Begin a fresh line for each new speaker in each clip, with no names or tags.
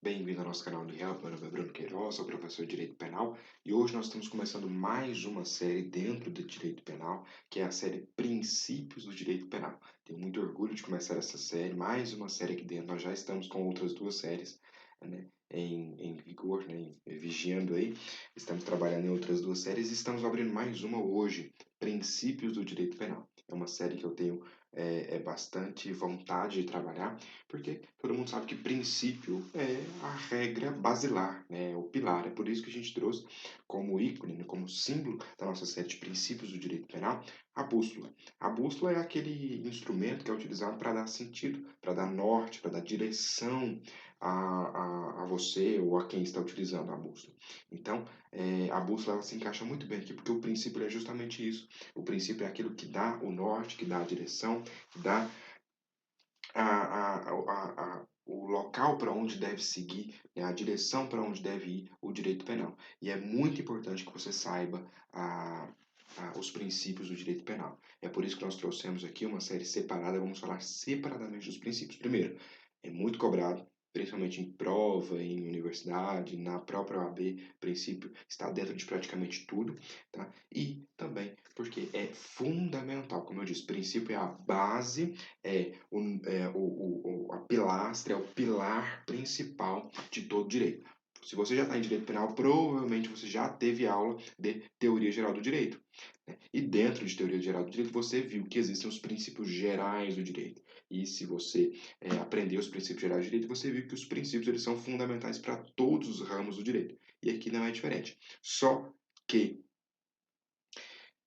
Bem-vindo ao nosso canal do IELB. Meu nome é Bruno Queiroz, sou professor de Direito Penal e hoje nós estamos começando mais uma série dentro do Direito Penal, que é a série Princípios do Direito Penal. Tenho muito orgulho de começar essa série, mais uma série aqui dentro. Nós já estamos com outras duas séries, né, em vigor, né, vigiando aí. Estamos trabalhando em outras duas séries e estamos abrindo mais uma hoje, Princípios do Direito Penal. É uma série que eu tenho bastante vontade de trabalhar, porque todo mundo sabe que princípio é a regra basilar, né? O pilar. É por isso que a gente trouxe como ícone, né, como símbolo da nossa série de princípios do direito penal, a bússola. A bússola é aquele instrumento que é utilizado para dar sentido, para dar norte, para dar direção a você ou a quem está utilizando a bússola. Então, a bússola ela se encaixa muito bem aqui, porque o princípio é justamente isso. O princípio é aquilo que dá o norte, que dá a direção, que dá o local para onde deve seguir, né, a direção para onde deve ir o direito penal. E é muito importante que você saiba os princípios do direito penal. É por isso que nós trouxemos aqui uma série separada, vamos falar separadamente dos princípios. Primeiro, é muito cobrado, principalmente em prova, em universidade, na própria OAB, princípio está dentro de praticamente tudo, tá? E também porque é fundamental, como eu disse, princípio é a base, a pilastra, é o pilar principal de todo direito. Se você já está em direito penal, provavelmente você já teve aula de teoria geral do direito, né? E dentro de teoria geral do direito, você viu que existem os princípios gerais do direito. E se você aprendeu os princípios gerais do direito, você viu que os princípios eles são fundamentais para todos os ramos do direito. E aqui não é diferente. Só que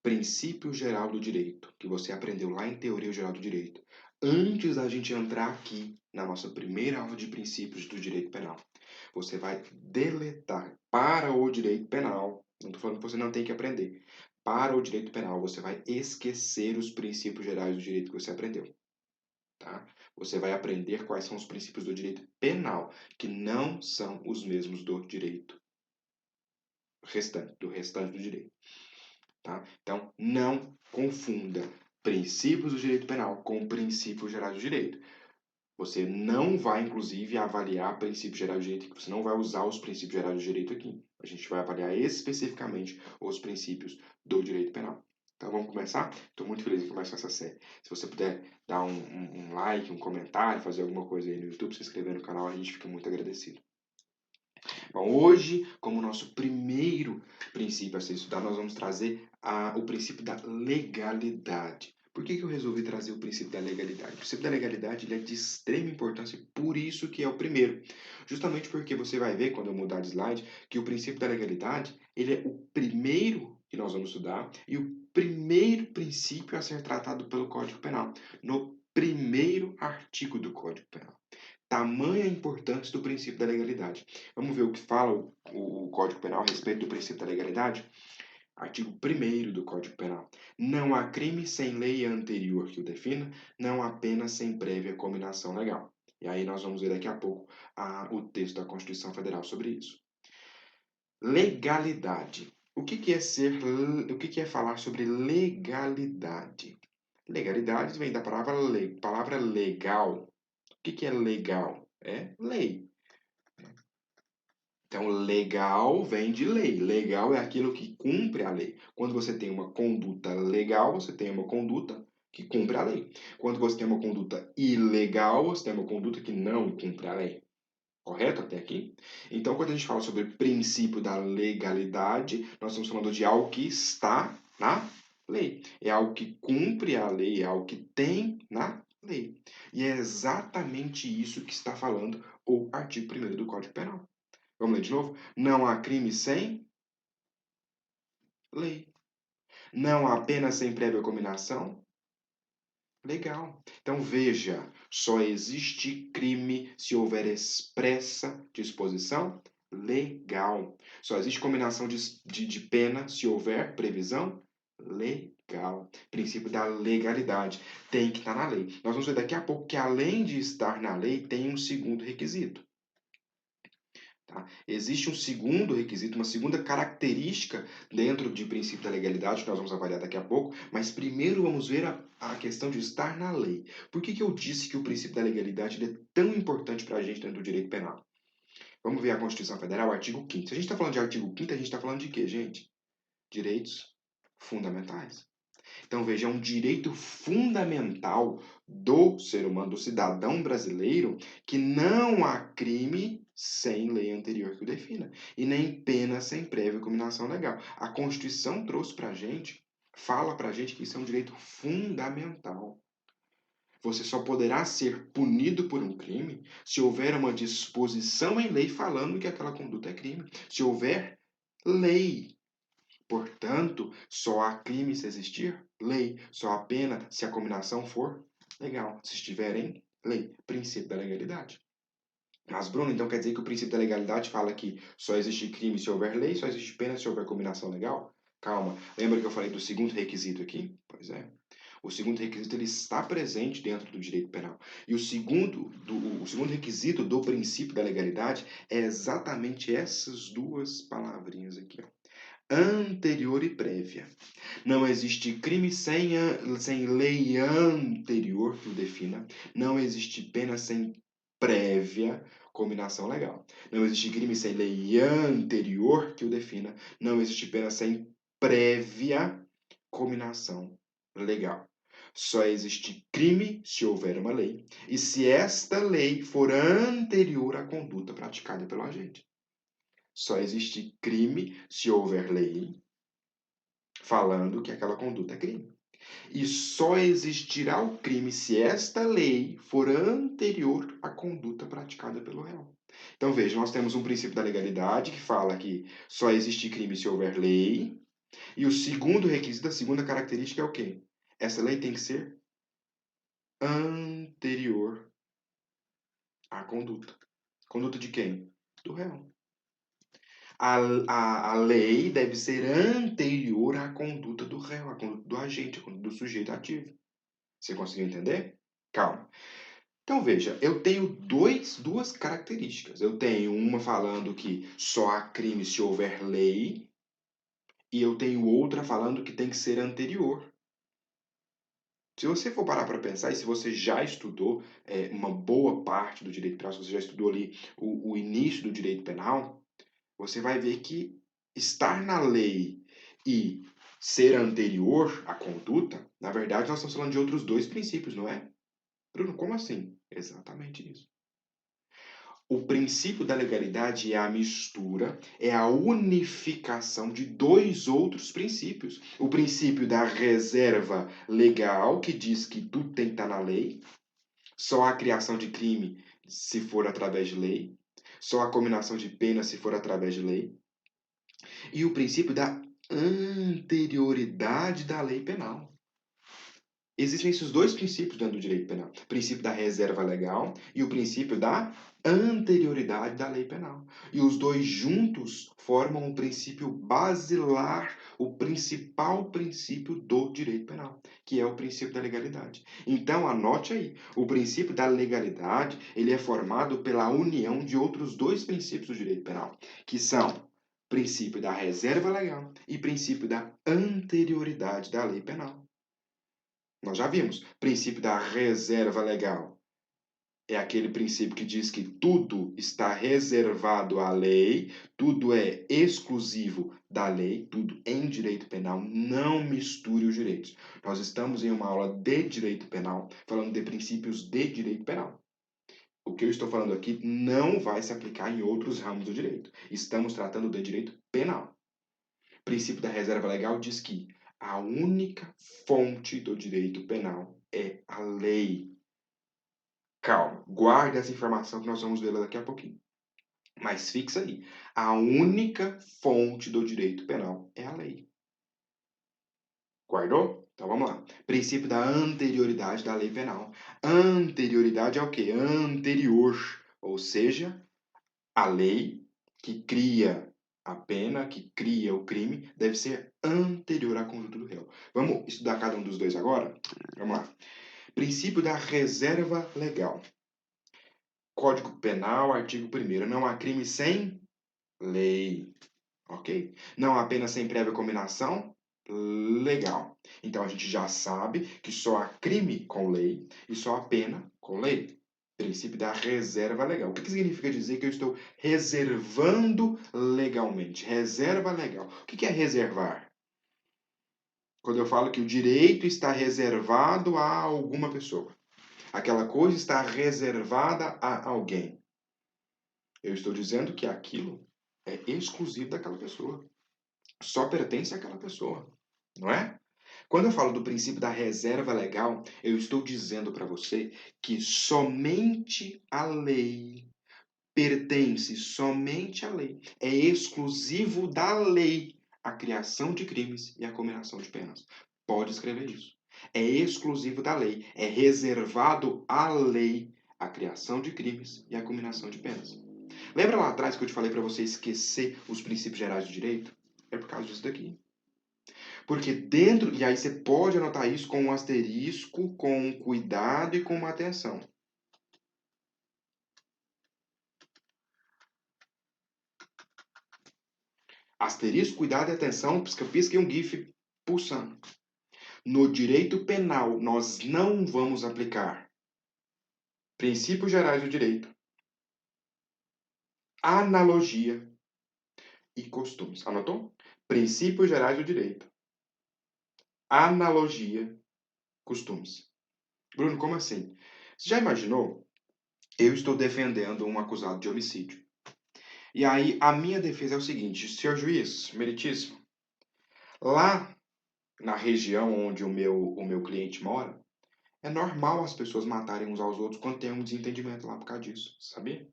princípio geral do direito, que você aprendeu lá em Teoria Geral do Direito, antes da gente entrar aqui na nossa primeira aula de princípios do direito penal, você vai deletar para o direito penal. Não estou falando que você não tem que aprender. Para o direito penal, você vai esquecer os princípios gerais do direito que você aprendeu. Tá? Você vai aprender quais são os princípios do direito penal, que não são os mesmos do direito restante, do restante do direito. Tá? Então, não confunda princípios do direito penal com princípios gerais do direito. Você não vai, inclusive, avaliar princípios gerais do direito, você não vai usar os princípios gerais do direito aqui. A gente vai avaliar especificamente os princípios do direito penal. Então, vamos começar? Estou muito feliz em começar essa série. Se você puder dar um like, um comentário, fazer alguma coisa aí no YouTube, se inscrever no canal, a gente fica muito agradecido. Bom, hoje, como nosso primeiro princípio a ser estudado, nós vamos trazer o princípio da legalidade. Por que eu resolvi trazer o princípio da legalidade? O princípio da legalidade ele é de extrema importância, por isso que é o primeiro. Justamente porque você vai ver, quando eu mudar de slide, que o princípio da legalidade ele é o primeiro que nós vamos estudar e o primeiro princípio a ser tratado pelo Código Penal, no primeiro artigo do Código Penal. Tamanha a importância do princípio da legalidade. Vamos ver o que fala o Código Penal a respeito do princípio da legalidade? Artigo 1º do Código Penal. Não há crime sem lei anterior que o defina, não há pena sem prévia cominação legal. E aí nós vamos ver daqui a pouco o texto da Constituição Federal sobre isso. Legalidade. O que é falar sobre legalidade? Legalidade vem da palavra legal. O que é legal? É lei. Então, legal vem de lei. Legal é aquilo que cumpre a lei. Quando você tem uma conduta legal, você tem uma conduta que cumpre a lei. Quando você tem uma conduta ilegal, você tem uma conduta que não cumpre a lei. Correto até aqui? Então, quando a gente fala sobre princípio da legalidade, nós estamos falando de algo que está na lei. É algo que cumpre a lei, é algo que tem na lei. E é exatamente isso que está falando o artigo 1º do Código Penal. Vamos ler de novo? Não há crime sem lei. Não há pena sem prévia cominação. Legal. Então veja, só existe crime se houver expressa disposição legal. Só existe combinação de pena se houver previsão legal. Princípio da legalidade. Tem que estar na lei. Nós vamos ver daqui a pouco que além de estar na lei, tem um segundo requisito. Tá? Existe um segundo requisito, uma segunda característica dentro de princípio da legalidade, que nós vamos avaliar daqui a pouco, mas primeiro vamos ver a questão de estar na lei. Por que eu disse que o princípio da legalidade é tão importante para a gente dentro do direito penal? Vamos ver a Constituição Federal, artigo 5º. Se a gente está falando de artigo 5º, a gente está falando de quê, gente? Direitos fundamentais. Então, veja, é um direito fundamental do ser humano, do cidadão brasileiro, que não há crime sem lei anterior que o defina, e nem pena sem prévia cominação legal. A Constituição trouxe para a gente, fala para a gente que isso é um direito fundamental. Você só poderá ser punido por um crime se houver uma disposição em lei falando que aquela conduta é crime. Se houver lei. Portanto, só há crime se existir lei. Só há pena se a combinação for legal. Se estiver em lei. Princípio da legalidade. Mas, Bruno, então quer dizer que o princípio da legalidade fala que só existe crime se houver lei, só existe pena se houver combinação legal? Calma. Lembra que eu falei do segundo requisito aqui? Pois é. O segundo requisito ele está presente dentro do direito penal. E o segundo requisito do princípio da legalidade é exatamente essas duas palavrinhas aqui, ó. Anterior e prévia. Não existe crime sem lei anterior que o defina. Não existe pena sem prévia combinação legal. Não existe crime sem lei anterior que o defina. Não existe pena sem prévia combinação legal. Só existe crime se houver uma lei e se esta lei for anterior à conduta praticada pelo agente. Só existe crime se houver lei falando que aquela conduta é crime. E só existirá o crime se esta lei for anterior à conduta praticada pelo réu. Então veja, nós temos um princípio da legalidade que fala que só existe crime se houver lei. E o segundo requisito, a segunda característica é o quê? Essa lei tem que ser anterior à conduta. Conduta de quem? Do réu. A lei deve ser anterior à conduta do réu, à conduta do agente, à conduta do sujeito ativo. Você conseguiu entender? Calma. Então veja, eu tenho duas características. Eu tenho uma falando que só há crime se houver lei, e eu tenho outra falando que tem que ser anterior. Se você for parar para pensar, e se você já estudou uma boa parte do direito penal, se você já estudou ali o início do direito penal, você vai ver que estar na lei e ser anterior à conduta, na verdade, nós estamos falando de outros dois princípios, não é? Bruno, como assim? Exatamente isso. O princípio da legalidade é a mistura, é a unificação de dois outros princípios. O princípio da reserva legal, que diz que tudo tem que estar na lei, só a criação de crime se for através de lei, só a combinação de pena se for através de lei, e o princípio da anterioridade da lei penal. Existem esses dois princípios dentro do direito penal. O princípio da reserva legal e o princípio da anterioridade da lei penal. E os dois juntos formam um princípio basilar, o principal princípio do direito penal, que é o princípio da legalidade. Então, anote aí, o princípio da legalidade, ele é formado pela união de outros dois princípios do direito penal, que são princípio da reserva legal e princípio da anterioridade da lei penal. Nós já vimos. Princípio da reserva legal é aquele princípio que diz que tudo está reservado à lei, tudo é exclusivo da lei, tudo em direito penal, não misture os direitos. Nós estamos em uma aula de direito penal, falando de princípios de direito penal. O que eu estou falando aqui não vai se aplicar em outros ramos do direito. Estamos tratando de direito penal. O princípio da reserva legal diz que a única fonte do direito penal é a lei. Calma, guarde essa informação que nós vamos ver daqui a pouquinho. Mas fixa aí, a única fonte do direito penal é a lei. Guardou? Então vamos lá. Princípio da anterioridade da lei penal. Anterioridade é o quê? Anterior, ou seja, a lei que cria a pena, que cria o crime, deve ser anterior à conduta do réu. Vamos estudar cada um dos dois agora? Vamos lá. Princípio da reserva legal. Código Penal, artigo 1º. Não há crime sem lei. Ok? Não há pena sem prévia combinação legal. Então a gente já sabe que só há crime com lei e só há pena com lei. Princípio da reserva legal. O que significa dizer que eu estou reservando legalmente? Reserva legal. O que é reservar? Quando eu falo que o direito está reservado a alguma pessoa. Aquela coisa está reservada a alguém. Eu estou dizendo que aquilo é exclusivo daquela pessoa. Só pertence àquela pessoa. Não é? Quando eu falo do princípio da reserva legal, eu estou dizendo para você que somente a lei pertence somente à lei. É exclusivo da lei a criação de crimes e a combinação de penas. Pode escrever isso. É exclusivo da lei. É reservado à lei a criação de crimes e a combinação de penas. Lembra lá atrás que eu te falei para você esquecer os princípios gerais do direito? É por causa disso daqui. Porque dentro, e aí você pode anotar isso com um asterisco, com um cuidado e com uma atenção. Asterisco, cuidado e atenção, pisca-pisca e um GIF pulsando. No direito penal, nós não vamos aplicar princípios gerais do direito, analogia e costumes. Anotou? Princípios gerais do direito, analogia, costumes. Bruno, como assim? Você já imaginou? Eu estou defendendo um acusado de homicídio. E aí, a minha defesa é o seguinte, senhor juiz, meritíssimo, lá na região onde o meu cliente mora, é normal as pessoas matarem uns aos outros quando tem um desentendimento lá por causa disso, sabia?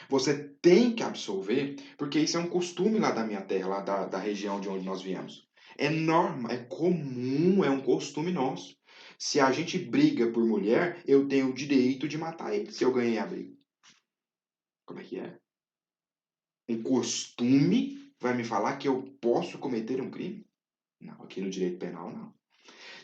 Você tem que absolver, porque isso é um costume lá da minha terra, lá da região de onde nós viemos. É norma, é comum, é um costume nosso. Se a gente briga por mulher, eu tenho o direito de matar ele, se eu ganhei a briga. Como é que é? Um costume vai me falar que eu posso cometer um crime? Não, aqui no direito penal não.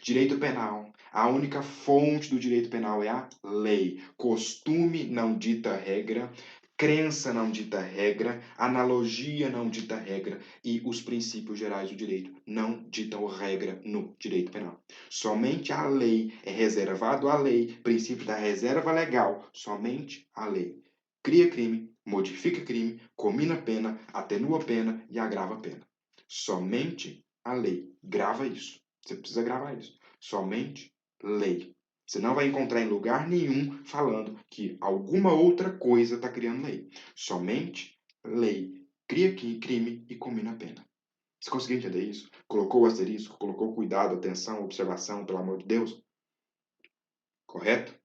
Direito penal. A única fonte do direito penal é a lei. Costume não dita regra, crença não dita regra, analogia não dita regra e os princípios gerais do direito não ditam regra no direito penal. Somente a lei é reservado à lei, princípio da reserva legal, somente a lei. Cria crime, modifica crime, comina pena, atenua pena e agrava pena. Somente a lei. Grava isso. Você precisa gravar isso. Somente lei. Você não vai encontrar em lugar nenhum falando que alguma outra coisa está criando lei. Somente lei. Cria crime e combina pena. Você conseguiu entender isso? Colocou o asterisco, colocou cuidado, atenção, observação, pelo amor de Deus? Correto?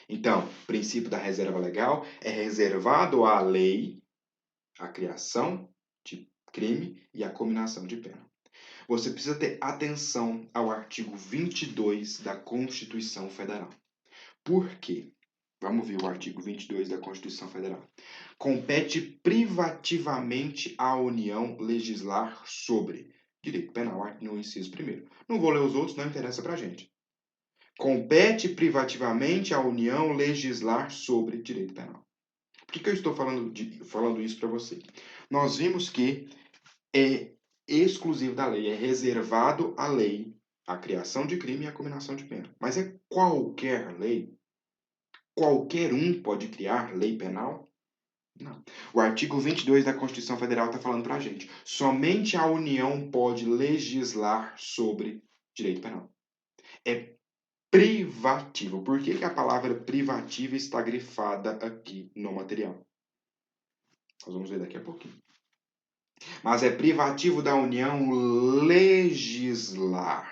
Então, o princípio da reserva legal é reservado à lei a criação de crime e a combinação de pena. Você precisa ter atenção ao artigo 22 da Constituição Federal. Por quê? Vamos ver o artigo 22 da Constituição Federal. Compete privativamente à União legislar sobre direito penal, no inciso 1º. Não vou ler os outros, não interessa pra gente. Compete privativamente à União legislar sobre direito penal. Por que eu estou falando isso para você? Nós vimos que é exclusivo da lei, é reservado à lei a criação de crime e a combinação de pena. Mas é qualquer lei? Qualquer um pode criar lei penal? Não. O artigo 22 da Constituição Federal está falando para a gente. Somente a União pode legislar sobre direito penal. É privativo. Por que a palavra privativa está grifada aqui no material? Nós vamos ver daqui a pouquinho. Mas é privativo da União legislar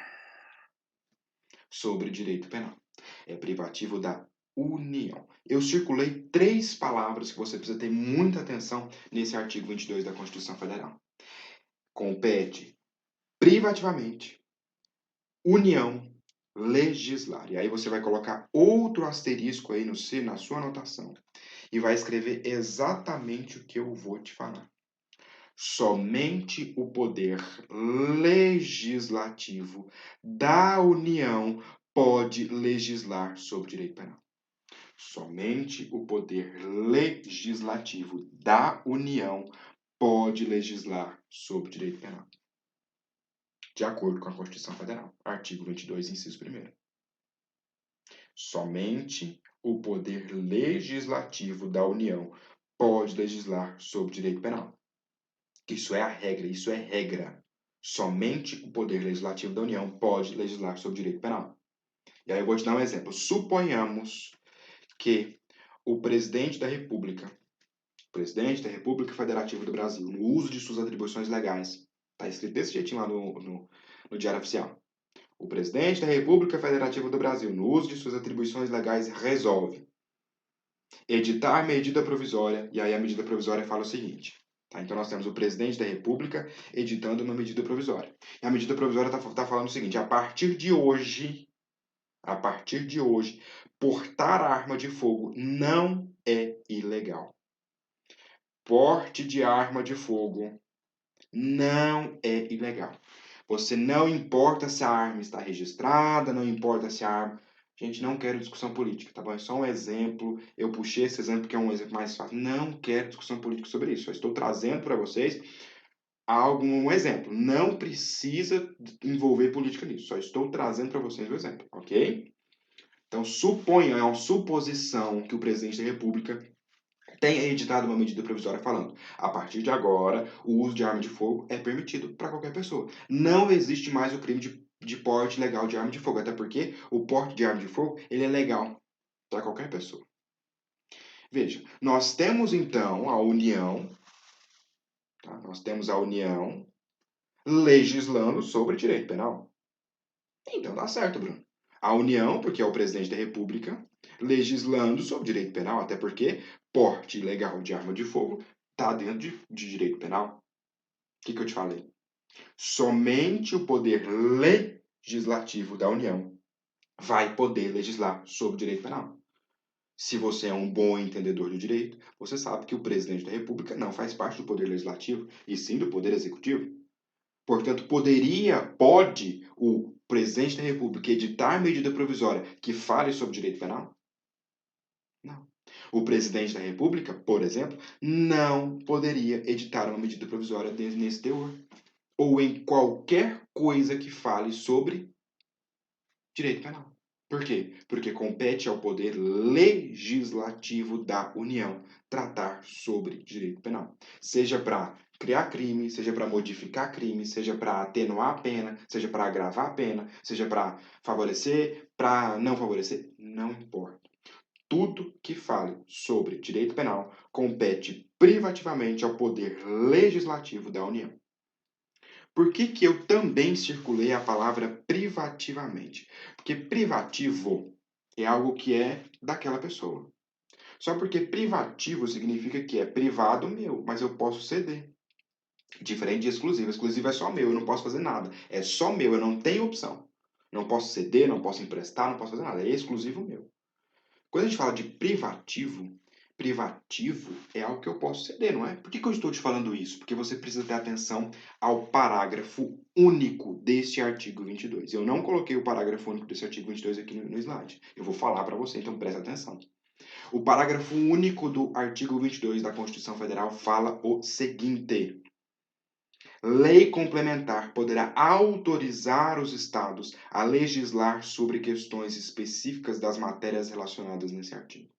sobre direito penal. É privativo da União. Eu circulei 3 palavras que você precisa ter muita atenção nesse artigo 22 da Constituição Federal. Compete privativamente, União, legislar. E aí você vai colocar outro asterisco aí na sua anotação e vai escrever exatamente o que eu vou te falar. Somente o poder legislativo da União pode legislar sobre direito penal. Somente o poder legislativo da União pode legislar sobre direito penal. De acordo com a Constituição Federal, artigo 22, inciso 1º. Somente o poder legislativo da União pode legislar sobre direito penal. Isso é a regra, isso é regra. Somente o poder legislativo da União pode legislar sobre direito penal. E aí eu vou te dar um exemplo. Suponhamos que o presidente da República Federativa do Brasil, no uso de suas atribuições legais, está escrito desse jeitinho lá no Diário Oficial. O presidente da República Federativa do Brasil, no uso de suas atribuições legais, resolve editar medida provisória, e aí a medida provisória fala o seguinte. Tá? Então nós temos o presidente da República editando uma medida provisória. E a medida provisória está falando o seguinte: a partir de hoje, portar arma de fogo não é ilegal. Porte de arma de fogo não é ilegal. Você não importa se a arma está registrada, não importa se a arma... Gente, não quero discussão política, tá bom? É só um exemplo. Eu puxei esse exemplo porque é um exemplo mais fácil. Não quero discussão política sobre isso. Só estou trazendo para vocês um exemplo. Não precisa envolver política nisso. Só estou trazendo para vocês o exemplo, ok? Então, suponha, é uma suposição que o presidente da República tenha editado uma medida provisória falando: a partir de agora, o uso de arma de fogo é permitido para qualquer pessoa. Não existe mais o crime de porte legal de arma de fogo, até porque o porte de arma de fogo ele é legal para qualquer pessoa. Veja, nós temos então a União, tá? Nós temos a União legislando sobre direito penal. Então dá certo, Bruno. A União, porque é o presidente da República, legislando sobre direito penal, até porque porte ilegal de arma de fogo está dentro de direito penal. O que eu te falei? Somente o poder legislativo da União vai poder legislar sobre direito penal. Se você é um bom entendedor do direito, você sabe que o presidente da República não faz parte do poder legislativo, e sim do poder executivo. Portanto, pode o presidente da República editar medida provisória que fale sobre direito penal? Não. O presidente da República, por exemplo, não poderia editar uma medida provisória nesse teor. Ou em qualquer coisa que fale sobre direito penal. Por quê? Porque compete ao poder legislativo da União tratar sobre direito penal. Seja para criar crime, seja para modificar crime, seja para atenuar a pena, seja para agravar a pena, seja para favorecer, para não favorecer, não importa. Tudo que fale sobre direito penal compete privativamente ao poder legislativo da União. Por que eu também circulei a palavra privativamente? Porque privativo é algo que é daquela pessoa. Só porque privativo significa que é privado meu, mas eu posso ceder. Diferente de exclusivo. Exclusivo é só meu, eu não posso fazer nada. É só meu, eu não tenho opção. Não posso ceder, não posso emprestar, não posso fazer nada. É exclusivo meu. Quando a gente fala de privativo, privativo é algo que eu posso ceder, não é? Por que eu estou te falando isso? Porque você precisa ter atenção ao parágrafo único deste artigo 22. Eu não coloquei o parágrafo único desse artigo 22 aqui no slide. Eu vou falar para você, então preste atenção. O parágrafo único do artigo 22 da Constituição Federal fala o seguinte: lei complementar poderá autorizar os estados a legislar sobre questões específicas das matérias relacionadas nesse artigo.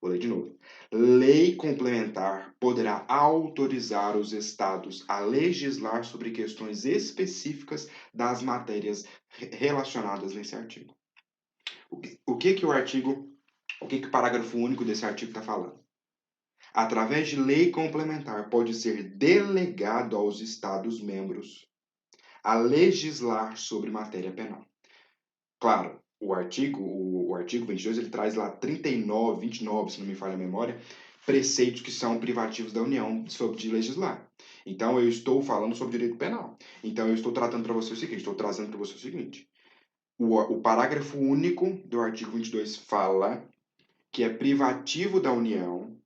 Vou ler de novo. Lei complementar poderá autorizar os estados a legislar sobre questões específicas das matérias relacionadas nesse artigo. O que o parágrafo único desse artigo está falando? Através de lei complementar pode ser delegado aos estados membros a legislar sobre matéria penal. Claro, o artigo 22 ele traz lá 39, 29, se não me falha a memória, preceitos que são privativos da União sobre de legislar. Então, eu estou falando sobre direito penal. Então, eu estou tratando para você o seguinte, estou trazendo para você o seguinte. O parágrafo único do artigo 22 fala que é privativo da União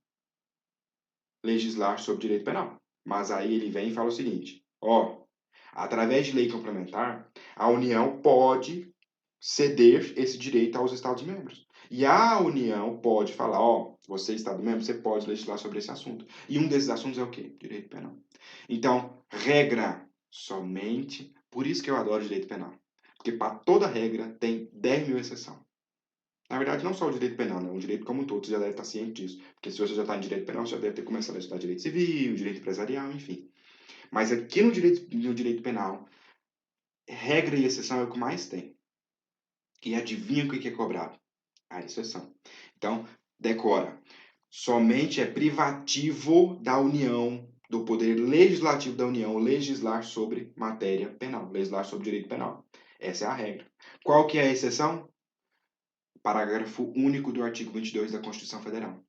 legislar sobre direito penal. Mas aí ele vem e fala o seguinte, através de lei complementar, a União pode ceder esse direito aos Estados-membros. E a União pode falar, você Estado-membro, você pode legislar sobre esse assunto. E um desses assuntos é o quê? Direito penal. Então, regra somente, por isso que eu adoro direito penal. Porque para toda regra tem 10 mil exceções. Na verdade, não só o direito penal, né? O direito como um todo, você já deve estar ciente disso. Porque se você já está em direito penal, você já deve ter começado a estudar direito civil, direito empresarial, enfim. Mas aqui no direito penal, regra e exceção é o que mais tem. E adivinha o que é cobrado? A exceção. Então, decora. Somente é privativo da União, do poder legislativo da União, legislar sobre matéria penal, legislar sobre direito penal. Essa é a regra. Qual que é a exceção? Parágrafo único do artigo 22 da Constituição Federal.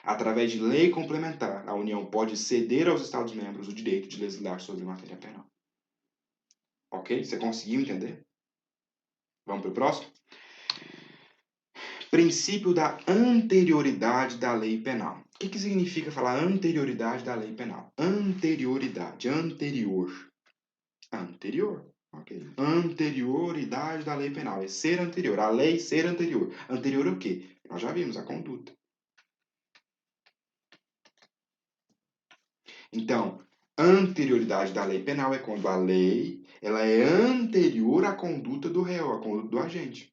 Através de lei complementar, a União pode ceder aos Estados-membros o direito de legislar sobre matéria penal. Ok? Você conseguiu entender? Vamos para o próximo? Princípio da anterioridade da lei penal. O que significa falar anterioridade da lei penal? Anterioridade, anterior. Anterior. Ok. Anterioridade da lei penal. É ser anterior. A lei ser anterior. Anterior o quê? Nós já vimos a conduta. Então, anterioridade da lei penal é quando a lei ela é anterior à conduta do réu, à conduta do agente.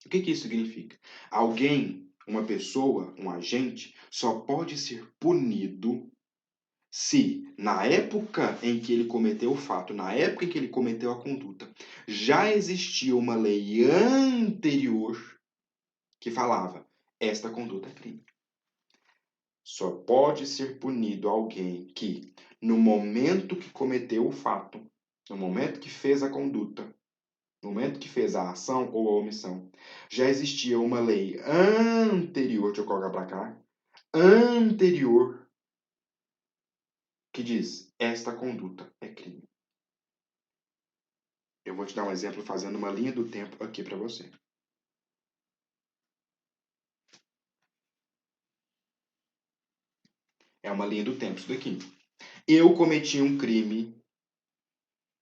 O que isso significa? Alguém, uma pessoa, um agente, só pode ser punido se, na época em que ele cometeu o fato, na época em que ele cometeu a conduta, já existia uma lei anterior que falava: esta conduta é crime. Só pode ser punido alguém que, no momento que cometeu o fato, no momento que fez a conduta, no momento que fez a ação ou a omissão, já existia uma lei anterior, deixa eu colocar para cá, anterior, que diz: esta conduta é crime. Eu vou te dar um exemplo fazendo uma linha do tempo aqui para você. É uma linha do tempo isso daqui. Eu cometi um crime,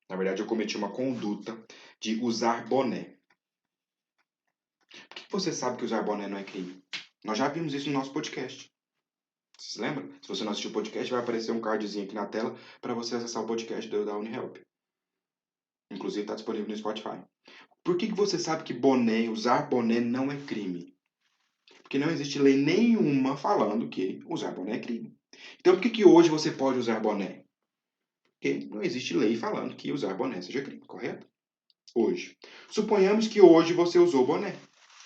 na verdade eu cometi uma conduta de usar boné. Por que você sabe que usar boné não é crime? Nós já vimos isso no nosso podcast. Você lembra? Se você não assistiu o podcast, vai aparecer um cardzinho aqui na tela para você acessar o podcast da UniHelp. Inclusive está disponível no Spotify. Por que você sabe que boné, usar boné não é crime? Porque não existe lei nenhuma falando que usar boné é crime. Então por que hoje você pode usar boné? Porque não existe lei falando que usar boné seja crime, correto? Hoje. Suponhamos que hoje você usou boné.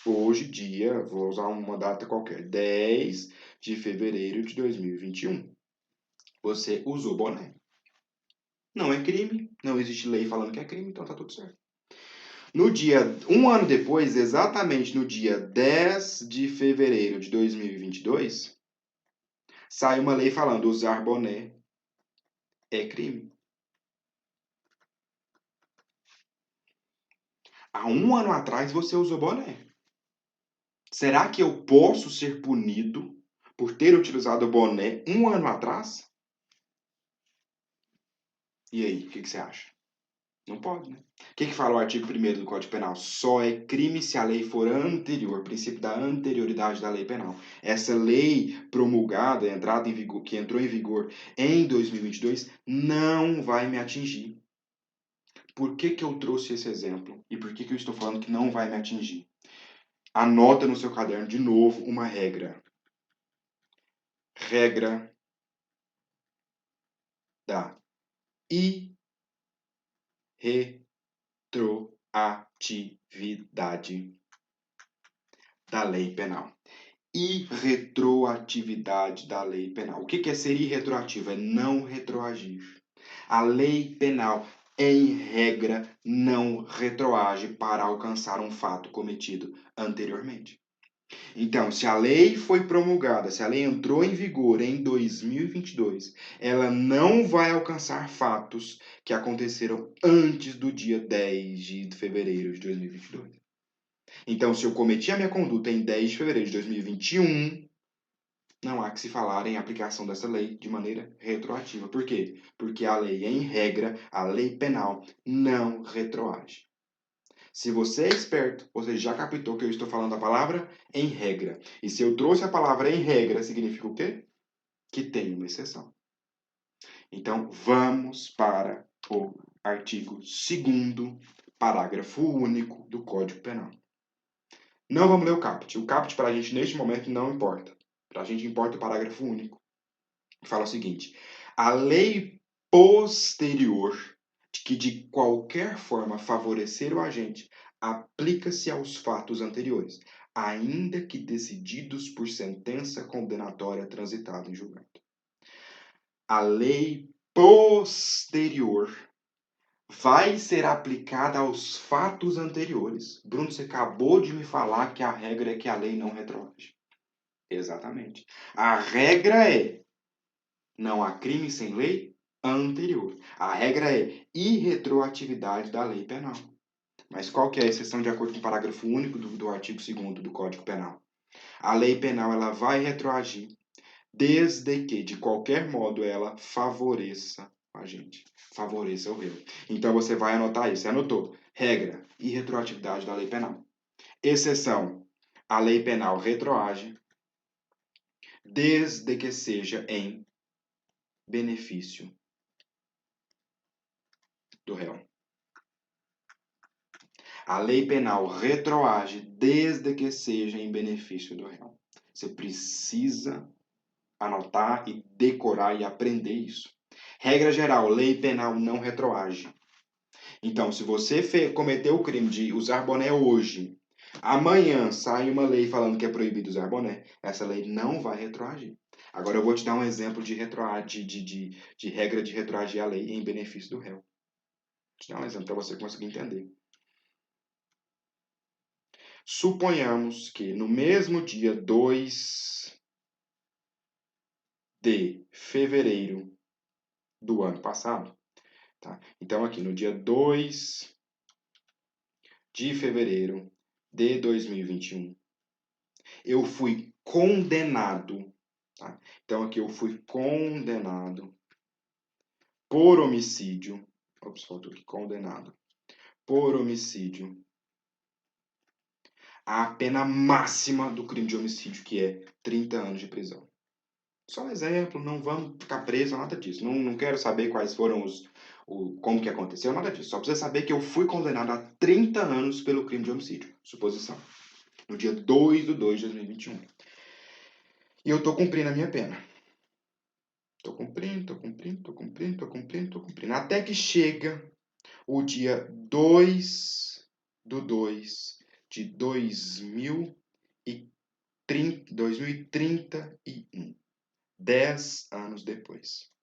Hoje, dia, vou usar uma data qualquer, 10 de fevereiro de 2021. Você usou boné. Não é crime, não existe lei falando que é crime, então tá tudo certo. No dia, um ano depois, exatamente no dia 10 de fevereiro de 2022, sai uma lei falando usar boné é crime. Há um ano atrás você usou boné. Será que eu posso ser punido por ter utilizado o boné um ano atrás? E aí, o que você acha? Não pode, né? O que fala o artigo 1º do Código Penal? Só é crime se a lei for anterior, princípio da anterioridade da lei penal. Essa lei promulgada, entrada em vigor, que entrou em vigor em 2022, não vai me atingir. Por que eu trouxe esse exemplo? E por que eu estou falando que não vai me atingir? Anota no seu caderno de novo uma regra. Regra da irretroatividade da lei penal. Irretroatividade da lei penal. O que é ser irretroativo? É não retroagir. A lei penal, em regra, não retroage para alcançar um fato cometido anteriormente. Então, se a lei foi promulgada, se a lei entrou em vigor em 2022, ela não vai alcançar fatos que aconteceram antes do dia 10 de fevereiro de 2022. Então, se eu cometi a minha conduta em 10 de fevereiro de 2021, não há que se falar em aplicação dessa lei de maneira retroativa. Por quê? Porque a lei, em regra, a lei penal, não retroage. Se você é esperto, você já captou que eu estou falando a palavra em regra. E se eu trouxe a palavra em regra, significa o quê? Que tem uma exceção. Então, vamos para o artigo 2º, parágrafo único do Código Penal. Não vamos ler o caput. O caput para a gente, neste momento, não importa. Para a gente importa o parágrafo único. Fala o seguinte: a lei posterior, que de qualquer forma favorecer o agente, aplica-se aos fatos anteriores, ainda que decididos por sentença condenatória transitada em julgado. A lei posterior vai ser aplicada aos fatos anteriores. Bruno, você acabou de me falar que a regra é que a lei não retroage. Exatamente. A regra é: não há crime sem lei anterior. A regra é irretroatividade da lei penal. Mas qual que é a exceção de acordo com o parágrafo único do artigo 2º do Código Penal? A lei penal ela vai retroagir desde que, de qualquer modo, ela favoreça a gente. Favoreça o réu. Então você vai anotar isso. Você anotou. Regra, irretroatividade da lei penal. Exceção, a lei penal retroage desde que seja em benefício do réu. A lei penal retroage desde que seja em benefício do réu. Você precisa anotar e decorar e aprender isso. Regra geral, lei penal não retroage. Então, se você cometeu o crime de usar boné hoje, amanhã sai uma lei falando que é proibido usar boné, essa lei não vai retroagir. Agora eu vou te dar um exemplo de regra de retroagir a lei em benefício do réu. Vou te dar um exemplo para você conseguir entender. Suponhamos que no mesmo dia 2 de fevereiro do ano passado, tá? Então aqui no dia 2 de fevereiro de 2021, eu fui condenado, tá? Então aqui eu fui condenado por homicídio, ops, faltou aqui, condenado por homicídio a pena máxima do crime de homicídio, que é 30 anos de prisão. Só um exemplo, não vamos ficar presos a nada disso. Não quero saber quais foram como que aconteceu, nada disso. Só precisa saber que eu fui condenado a 30 anos pelo crime de homicídio. Suposição. No dia 2/2/2021. E eu tô cumprindo a minha pena. Tô cumprindo. Até que chega o dia 2/2/2031. 10 anos depois.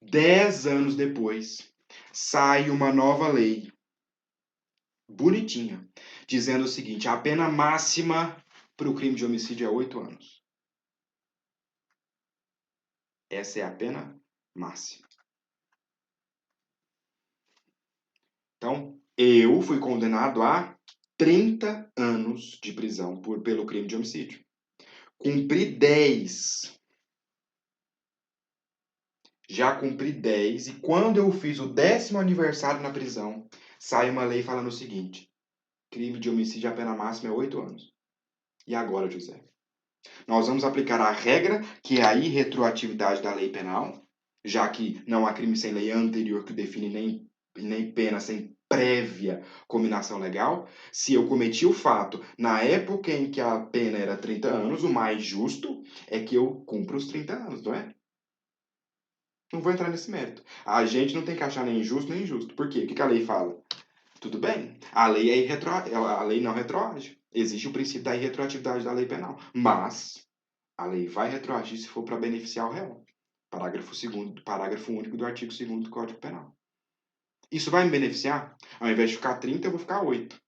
10 anos depois, sai uma nova lei, bonitinha, dizendo o seguinte: a pena máxima para o crime de homicídio é 8 anos. Essa é a pena máxima. Então, eu fui condenado a 30 anos de prisão pelo crime de homicídio. Cumpri 10. Já cumpri 10. E quando eu fiz o 10º aniversário na prisão, sai uma lei falando o seguinte: crime de homicídio, a pena máxima é 8 anos. E agora, José? Nós vamos aplicar a regra, que é a irretroatividade da lei penal, já que não há crime sem lei anterior que define nem pena sem prévia combinação legal. Se eu cometi o fato na época em que a pena era 30 anos, o mais justo é que eu cumpra os 30 anos, não é? Não vou entrar nesse mérito. A gente não tem que achar nem justo nem injusto. Por quê? O que a lei fala? Tudo bem. A lei a lei não retroage. Existe o princípio da irretroatividade da lei penal. Mas a lei vai retroagir se for para beneficiar o réu. Parágrafo único do artigo 2º do Código Penal. Isso vai me beneficiar? Ao invés de ficar 30, eu vou ficar 8.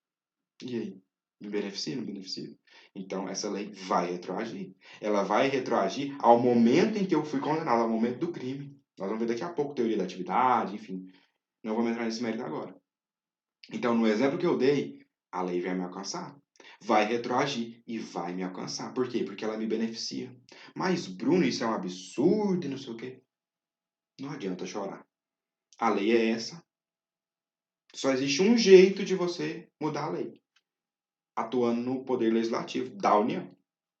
E aí? Me beneficia, não beneficia? Então, essa lei vai retroagir. Ela vai retroagir ao momento em que eu fui condenado, ao momento do crime. Nós vamos ver daqui a pouco teoria da atividade, enfim. Não vamos entrar nesse mérito agora. Então, no exemplo que eu dei, a lei vai me alcançar. Vai retroagir e vai me alcançar. Por quê? Porque ela me beneficia. Mas, Bruno, isso é um absurdo e não sei o quê. Não adianta chorar. A lei é essa. Só existe um jeito de você mudar a lei. Atuando no poder legislativo da União.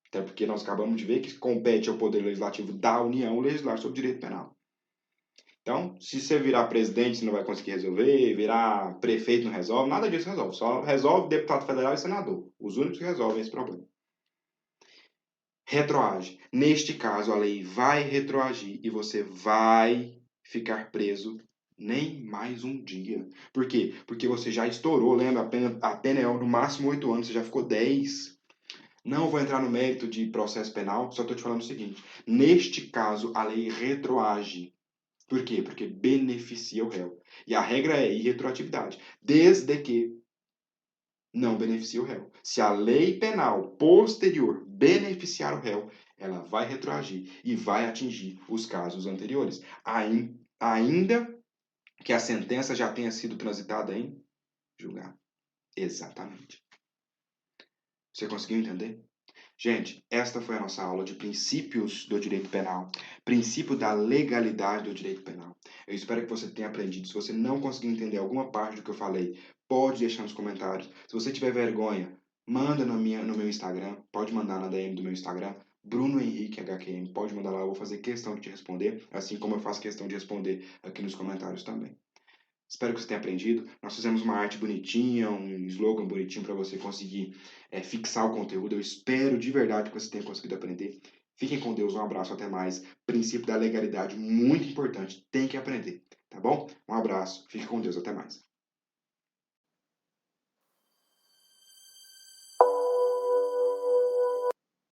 Até porque nós acabamos de ver que compete ao poder legislativo da União legislar sobre direito penal. Então, se você virar presidente, você não vai conseguir resolver, virar prefeito não resolve, nada disso resolve. Só resolve deputado federal e senador. Os únicos que resolvem esse problema. Retroage. Neste caso, a lei vai retroagir e você vai ficar preso nem mais um dia. Por quê? Porque você já estourou, lembra? A pena é no máximo 8 anos, você já ficou 10. Não vou entrar no mérito de processo penal, só estou te falando o seguinte. Neste caso, a lei retroage. Por quê? Porque beneficia o réu. E a regra é irretroatividade, desde que não beneficie o réu. Se a lei penal posterior beneficiar o réu, ela vai retroagir e vai atingir os casos anteriores, ainda que a sentença já tenha sido transitada em julgado. Exatamente. Você conseguiu entender? Gente, esta foi a nossa aula de princípios do direito penal, princípio da legalidade do direito penal. Eu espero que você tenha aprendido. Se você não conseguiu entender alguma parte do que eu falei, pode deixar nos comentários. Se você tiver vergonha, manda no meu Instagram, pode mandar na DM do meu Instagram, Bruno Henrique HQM, pode mandar lá, eu vou fazer questão de te responder, assim como eu faço questão de responder aqui nos comentários também. Espero que você tenha aprendido. Nós fizemos uma arte bonitinha, um slogan bonitinho para você conseguir fixar o conteúdo. Eu espero de verdade que você tenha conseguido aprender. Fiquem com Deus, um abraço, até mais. Princípio da legalidade, muito importante, tem que aprender, tá bom? Um abraço, fique com Deus, até mais.